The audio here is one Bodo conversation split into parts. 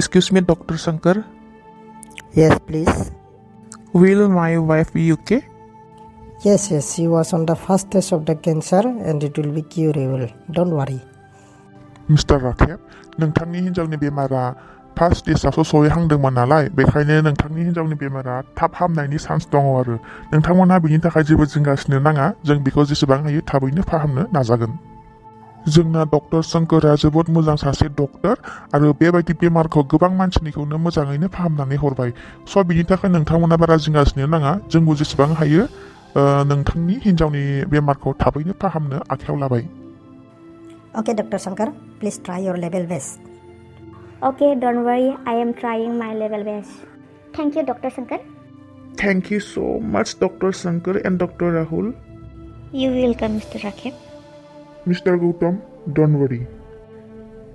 Excuse me, Dr. Shankar. Yes, please. Will my wife be okay? Yes, she was on the first stage of the cancer and it will be curable. Don't worry. Mr. Rakeb, नोंथांनि हिन्जावनि बेमारा फार्स्ट स्टेजआवसो सहैहांदोंमोन नालाय बेखायनो नोंथांनि हिन्जावनि बेमारा थाब हामनायनि चान्स दङ आरो नोंथांमोनहा बिनि थाखाय जेबो जिंगासिनो नाङा जों बेखौ जेसेबां हायो थाबैनो फाहामनो नाजागोन जोंना डक्टर शंकरआ जोबोद मोजां सासे डक्टर आरो बेबायदि बेमारखौ गोबां मानसिनिखौनो मोजाङैनो फाहामनानै हरबाय स' बिनि थाखाय नोंथांमोना बारा जिंगासिनो नाङा जोंबो जेसेबां हायो नोंथांनि हिन्जावनि बेमारखौ थाबैनो फाहामनो आखायाव लाबाय Okay, Dr. Shankar, please try your level best. Okay, don't worry, I am trying my level best. Thank you, Dr. Shankar. Thank you so much, Dr. Shankar and Dr. Rahul. You welcome, Mr. Rakeb. Mr. Gautam, don't worry.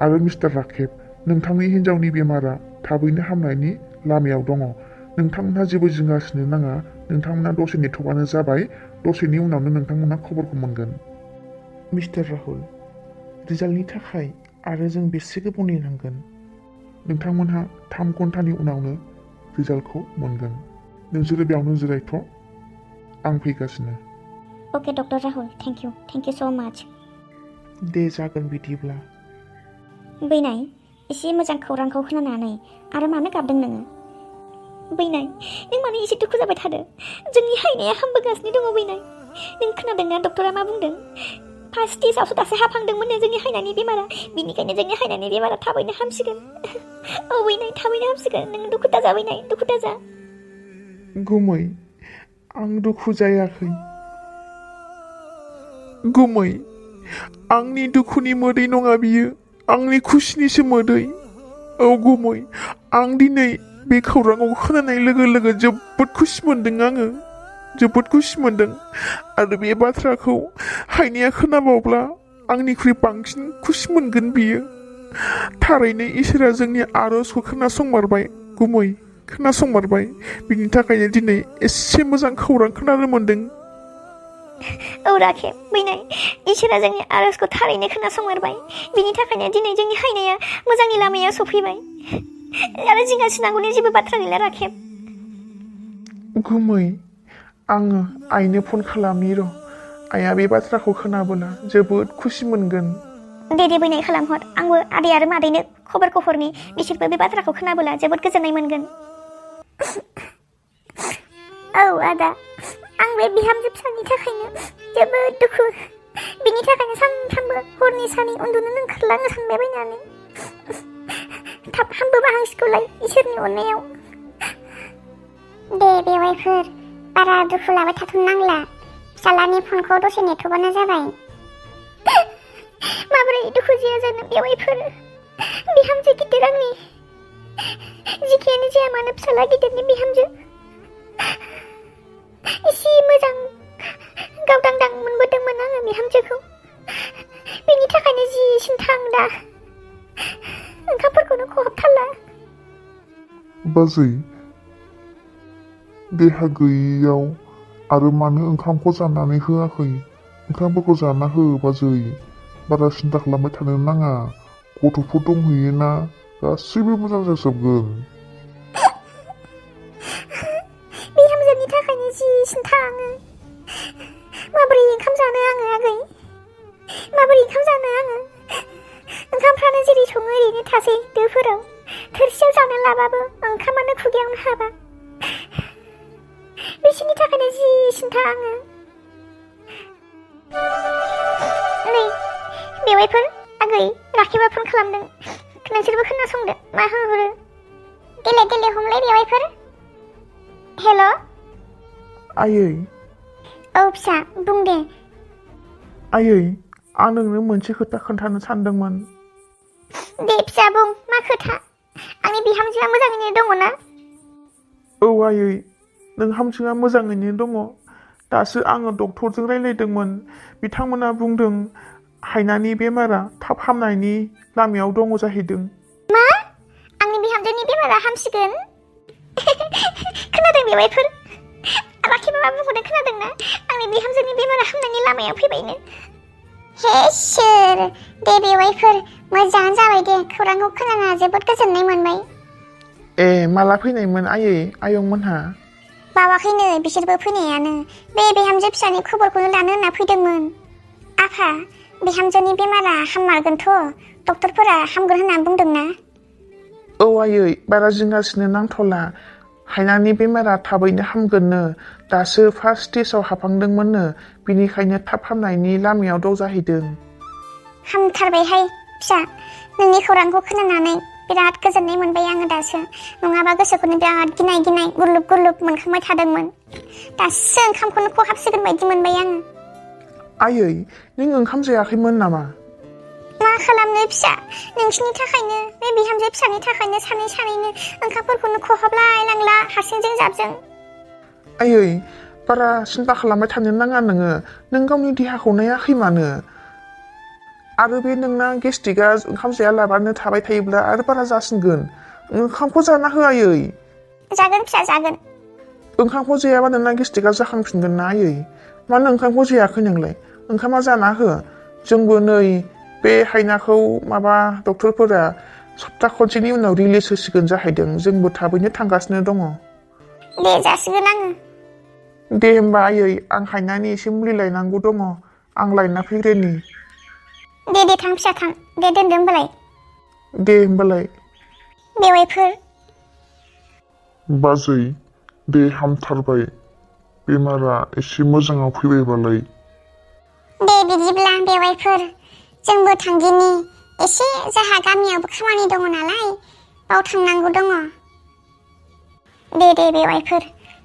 आरो Mr. Rakeb, नोंथांनि हिन्जावनि बेमारा थाबैनो हामनायनि लामायाव दङ नोंथांमोनहा जेबो जिंगासिनो नाङा नोंथांमोनहा दसे नेथ'बानो जाबाय दसेनि उनावनो नोंथांमोनहा खबरखौ मोनगोन Mr. Rahul, रिजाल्टनि थाखाय आरो जों बेसे गोबाव नेनांगोन नोंथांमोनहा 3 घन्टानि उनावनो रिजाल्टखौ मोनगोन नोंसोरो बेयावनो जिरायथ' आं फैगासिनो Okay, Dr. Rahul, thank you so much. दे जागोन बिदिब्ला बैनाय एसे मोजां खौरांखौ खोनानानै आरो मानो गाबदों नोङो बैनाय नों मानो एसे दुखु जाबाय थादो जोंनि हायनाया हामबोगासिनो दङ बैनाय नों खोनादोंना डक्टरा मा बुंदों फार्स्ट स्टेजआवसो दासो हाबहांदोंमोननो जोंनि हायनानि बेमारा बिनिखायनो जोंनि हायनानि बेमारा थाबैनो हामसिगोन औ बैनाय थाबैनो हामसिगोन नों दुखु दाजा बैनाय दुखु दाजा गुमै आं दुखु जायाखै गुमै आंनि दुखुनि मोदै नङा बियो आंनि खुसिनिसो मोदै औ गुमै आं दिनै बे खौरांखौ खोनानाय लोगो लोगो जोबोद खुसि मोनदों आङो जोबोद खुसि मोनदों आरो बे बाथ्राखौ हायनाया खोनाबावब्ला आंनिख्रुइ बांसिन खुसि मोनगोन बियो थारैनो इसोरा जोंनि आर'जखौ खोनासंमारबाय गुमै खोनासंमारबाय बिनि थाखायनो दिनै एसे मोजां खौरां खोनानो मोनदों औ राखेब बैनाय इसोरा जोंनि आर'जखौ थारैनो खोनासंमारबाय बिनि थाखायनो दिनै जोंनि हायनाया मोजांनि लामायाव सफैबाय आरो जिंगासिनांगौनि जेबो बाथ्रा गैला राखेब गुमै आङो आइनो फन खालामनि र' आइया बे बाथ्राखौ खोनाबोला जोबोद खुसि मोनगोन दे बैनाय खालामहर आंबो आदै आरो मादैनो खबरखौ हरनि बिसोरबो बे बाथ्राखौ खोनाबोला जोबोद गोजोननाय मोनगोन औ आदा आं बे बिहामजो फिसानि थाखायनो जोबोद दुखु बिनि थाखायनो सानफ्रामबो हरनि सानै उन्दुनो ओंखारलाङो सानबाय बायनानै थाब हामबोबा हामसिगौलाय इसोरनि अननायाव दे बेवाइफोर बारा दुखु लाबाय थाथ'नो नांला फिसालानि फनखौ दसे नेथ'बानो जाबाय माबोरै दुखु जाया जानो बेवाइफोर बिहामजो गिदिर आंनि जिखियानो जाया मानो फिसाला गिदिरनि बिहामजो एसे मोजां गावदांदां मोनबोदोंमोन आङो बिहामजोखौ बेनि थाखायनो जि सिन्था आं दा ओंखामफोरखौनो खहाबथारला बाजै देहा गैयैयाव आरो मानो ओंखामखौ जानानै होआखै ओंखामफोरखौ जाना हो बाजै बारा सिन्था खालामबाय थानो नाङा गथ'फोर दंहैयोना गासैबो मोजां जाजोबगोन बिहामजोनि थाखायनो जि सिन्था आङो माबोरै ओंखाम जानो आङो आगै माबोरै ओंखाम जानो आङो ओंखामफ्रानो जेरै सङो ओरैनो थासै दोफोराव थोरसियाव जानो लाबाबो ओंखामानो खुगायावनो हाबा बिसोरनि थाखायनो जि सिन्था आङो नै बेवाइफोर आगै राखेबा फन खालामदों नोंसोरबो खोनासंदो मा होनहरो गेले हमलाय बेवाइफोर हेल' आयै औ फिसा बुं दे आयै आं नोंनो मोनसे खोथा खोन्थानो सानदोंमोन दे फिसा बुं मा खोथा आंनि बिहामजोआ मोजाङैनो दङ ना औ आयै नों हामजोआ मोजाङैनो दङ दासो आङो डक्टरजों रायज्लायदोंमोन बिथांमोना बुंदों हायनानि बेमारा थाब हामनायनि लामायाव दङ जाहैदों मा आंनि बिहामजोनि बेमारा हामसिगोन खोनादों बेवाइफोर राखेबा मा बुंहरदों खोनादोंना आंनि बिहामजोनि बेमारा हामनायनि लामायाव फैबायनो हे इसोर दे बेवाइफोर मोजाङानो जाबाय दे खौरांखौ खोनाना जोबोद गोजोननाय मोनबाय ए माला फैनायमोन आयंमोनहा? बावाखैनो बिसोरबो फैनायानो बे बिहामजो फिसानि खबरखौनो लानो होनना फैदोंमोन। आफा बिहामजोनि बेमारा हाममारगोनथ' डक्टरफोरा हामगोन होनना बुंदोंना? औ आयै बारा जिंगासिनो नांथ'ला हायनानि बेमारा थाबैनो हामगोननो दासो फार्स्ट स्टेजाव हाबहांदोंमोननो बिनिखायनो थाब हामनायनि लामायाव दं जाहैदों। हामथारबायहाय फिसा नोंनि खौरांखौ खोनानानै बिराद गोजोननाय मोनबाय आङो दासो नङाबा गोसोखौनो बिराद गिनाय गुरलुब गुरलुब मोनखांबाय थादोंमोन दासो ओंखामखौनो खहाबसिगोन बायदि मोनबाय आङो। आयै नों ओंखाम जायाखैमोन नामा? मा खालामनो फिसा नोंसिनि थाखायनो बे बिहामजो फिसानि थाखायनो सानैनो ओंखामफोरखौनो खहाबलाय लांला हारसिंजों जाबजों। आयै बारा सिन्था खालामबाय थानो नाङा नोङो नों गावनि देहाखौ नायाखै मानो? आरो बे नोंना गेस्ट्रिकआ ओंखाम जायालाबानो थाबाय थायोब्ला आरो बारा जासिनगोन। ओंखामखौ जाना हो आयै। जागोन फिसा जागोन। ओंखामखौ जायाबा नोंना गेस्ट्रिकआ जाखांफिनगोन ना आयै। मानो ओंखामखौ जायाखै नोंलाय? ओंखामा जाना हो। जोंबो नै बे हायनाखौ डक्टरफोरा सप्ता खनसेनि उनाव रिलिज होसिगोन जाहैदों जोंबो थाबैनो थांगासिनो दङ। दे जासिगोन आङो। दे होमबा आयै आं हायनानि एसे मुलि लायनांगौ दङ आं लायना फैग्रोनि। दे थां फिसा थां दे दोनदो होमबालाय। दे होमबालाय। बेवाइफोर बाजै दे हामथारबाय बेमारा एसे मोजाङाव फैबायबालाय। दे बिदिब्ला बेवाइफोर जोंबो थांदिनि एसे जाहा गामियावबो खामानि दङ नालाय बाव थांनांगौ दङ। दे बेवाइफोर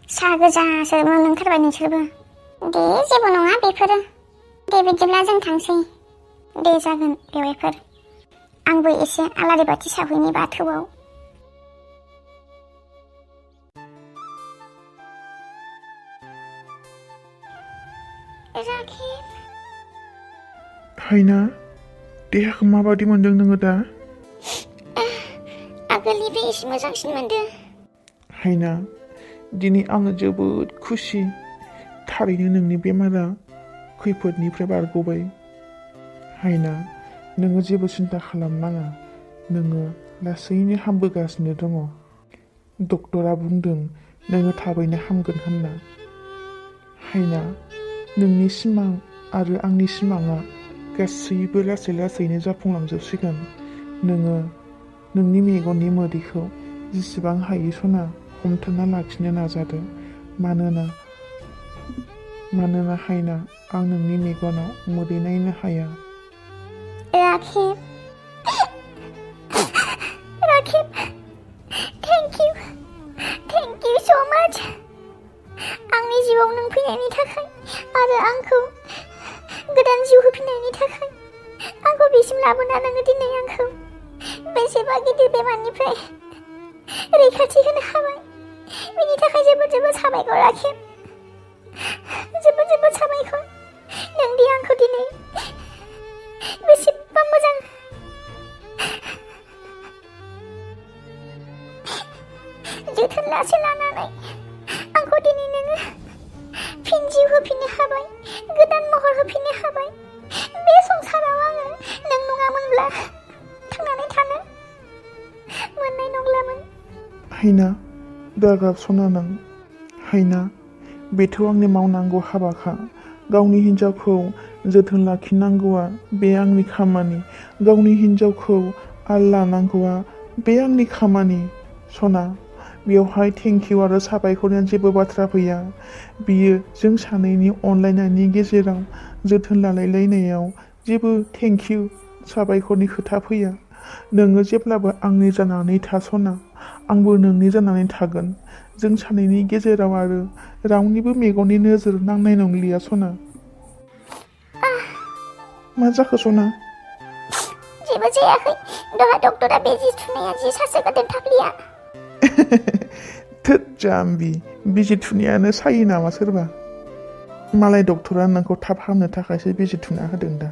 साहा गोजासो मोनलोंथारबाय नोंसोरबो। दे जेबो नङा बेफोरो। दे बिदिब्ला जों थांसै। दे जागोन बेवाइफोर आंबो एसे आलारि बाथि सावहैनि बाथौआव। राखेब हायना देहाखौ माबादि मोनदों नोङो दा? आगोलनिफ्राय एसे मोजांसिन मोनदों। हायना दिनै आङो जोबोद खुसि थारैनो नोंनि बेमारा खैफोदनिफ्राय बारग'बाय। हायना नोङो जेबो सिन्था खालामनाङा नोङो लासैनो हामबोगासिनो दङ। डक्टरा बुंदों नोङो थाबैनो हामगोन होनना। हायना नोंनि सिमां आरो आंनि सिमाङा गासैबो लासैनो जाफुंलांजोबसिगोन। नोङो नोंनि मेगननि मोदैखौ जेसेबां हायो सना हमथाना लाखिनो नाजादो मानोना हायना आं नोंनि मेगनाव मोदै नायनो हाया। राखेब थेंक इउ स' माच आंनि जिउआव नों फैनायनि थाखाय आरो आंखौ गोदान जिउ होफिननायनि थाखाय आंखौ बेसिम लाबोना नोङो दिनै आंखौ बेसेबा गिदिर बेमारनिफ्राय रैखाथि होनो हाबाय बेनि थाखाय जोबोद साबायखर राखेब। जोबोद साबायखर नों दि आंखौ दिनै बेसेबा मोजां जोथोन लानानै आंखौ दिनै नोङो फिन जिउ होफिननो हाबाय गोदान महर होफिननो हाबाय। बे संसाराव आङो नों नङामोनब्ला थांनानै थानो मोननाय नंलामोन। हायना दागाब सना नों। हायना बेथ' आंनि मावनांगौ हाबाखा। गावनि हिन्जावखौ जोथोन लाखिनांगौआ बे आंनि खामानि। गावनि हिन्जावखौ आल लानांगौआ बे आंनि खामानि। सना बेवहाय थेंकिउ आरो साबायखरनि जेबो बाथ्रा फैया। बियो जों सानैनि अनलायनायनि गेजेराव जोथोन लालायलायनायाव जेबो थेंकिउ साबायखरनि खोथा फैया। नोङो जेब्लाबो आंनि जानानै था सना आंबो नोंनि जानानै थागोन। जों सानैनि गेजेराव आरो रावनिबो मेगननि नोजोर नांनाय नंलिया सना। मा जाखो सना? जेबो जायाखै दहा डक्टरा बिजि थुनाया जि सासे गोदोर थाफ्लिया। थोद जाम्बि बिजि थुनायानो सायो नामा सोरबा? मालाय डक्टरा नोंखौ थाब हामनो थाखायसो बिजि थुना होदों दा।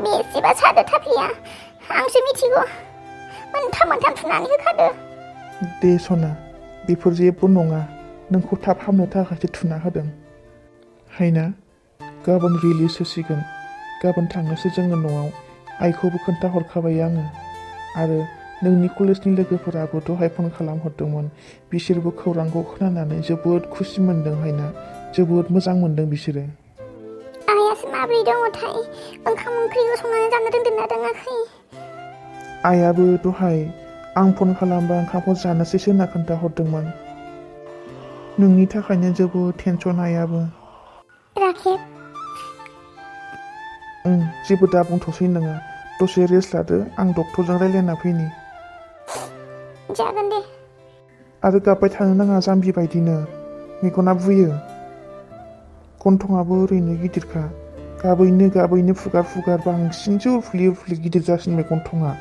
बेसेबा सादो थाफ्लिया आंसो मिथिगौ मोनथाम थुनानै होखादो। दे सना बेफोर जेबो नङा नोंखौ थाब हामनो थाखायसो थुना होदों। हायना गाबोन रिलिज होसिगोन। गाबोन थांनोसै जोङो न'आव आइखौबो खोन्थाहरखाबाय आङो आरो नोंनि कलेजनि लोगोफोराबो दहाय फन खालामहरदोंमोन। बिसोरबो खौरांखौ खोनानानै जोबोद खुसि मोनदों हायना, जोबोद मोजां मोनदों बिसोरो। आइयासो माबोरै दङथाय? ओंखाम ओंख्रिखौ संनानै जानो रोंदोंना रोङाखै? आइयाबो दहाय आं फन खालामबा ओंखामखौ जानोसैसो होनना खोन्थाहरदोंमोन। नोंनि थाखायनो जोबोद टेनसन आइयाबो। राकेब, जेबो दा बुंथ'सै नोङो, दसे रेस्ट लादो, आं डक्टरजों रायज्लायना फैनि। जागोन दे। आरो गाबबाय थानो नाङा जाम्बि बायदिनो, मेगना बुयो। गन्थंआबो ओरैनो गिदिरखा, गाबैनो फुगार फुगार बांसिनसो उरफ्लि गिदिर जासिनबाय गन्थंआ।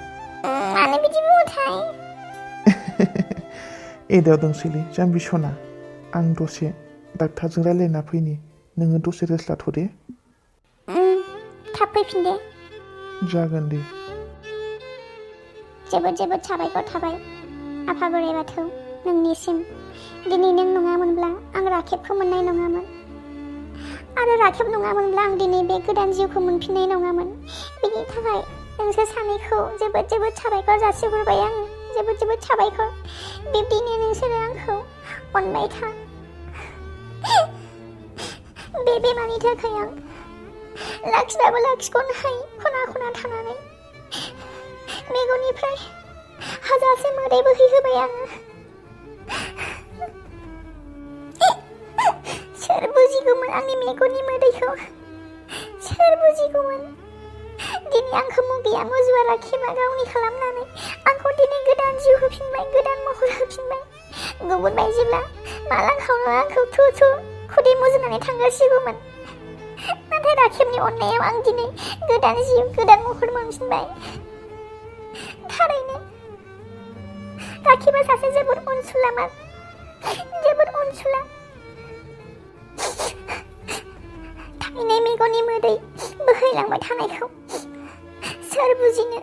मानो बिदि बुङोथाय? एदावदोंसैलै जाम्बि सना। आं दसे डाक्टारजों रायज्लायना फैनि, नोङो दसे रेस्ट लाथ' दे। थाब फैफिन दे। जागोन दे। जोबोद जोबोद साबायखर थाबाय आफा बोराइ बाथौ नोंनिसिम। दिनै नों नङामोनब्ला आं राकेबखौ मोननाय नङामोन, आरो राकेब नङामोनब्ला आं दिनै बे गोदान जिउखौ मोनफिननाय नङामोन। बेनि थाखाय नोंसोर सानैखौ जोबोद जोबोद साबायखर जासिहरबाय आङो, जोबोद जोबोद साबायखर। बिब्दिनो नोंसोरो आंखौ अनबाय था। बे बेमारनि थाखाय आं लाखिबाबो लाखिख'नो हायै खना खना थानानै मेगननिफ्राय हाजासे मोदै बोहैहोबाय आङो। सोर बुजिगौमोन आंनि मेगननि मोदैखौ? सोर बुजिगौमोन? दिनै आंखौ mwdwi राकेबा गावनि खालामनानै आंखौ दिनै गोदान जिउ होफिनबाय, गोदान महर होफिनबाय। गुबुन बायदिब्ला माला खावनो आंखौ थु खुदै मुजुनानै थांगासिगौमोन। नाथाय राकेबनि अननायाव आं दिनै गोदान जिउ, गोदान महर मोनफिनबाय। थारैनो राकेबा सासे जोबोद अनसुलामोन, जोबोद अनसुला। थाइनै मेगननि मोदै बोहैलांबाय थानायखौ सोर बुजिनो?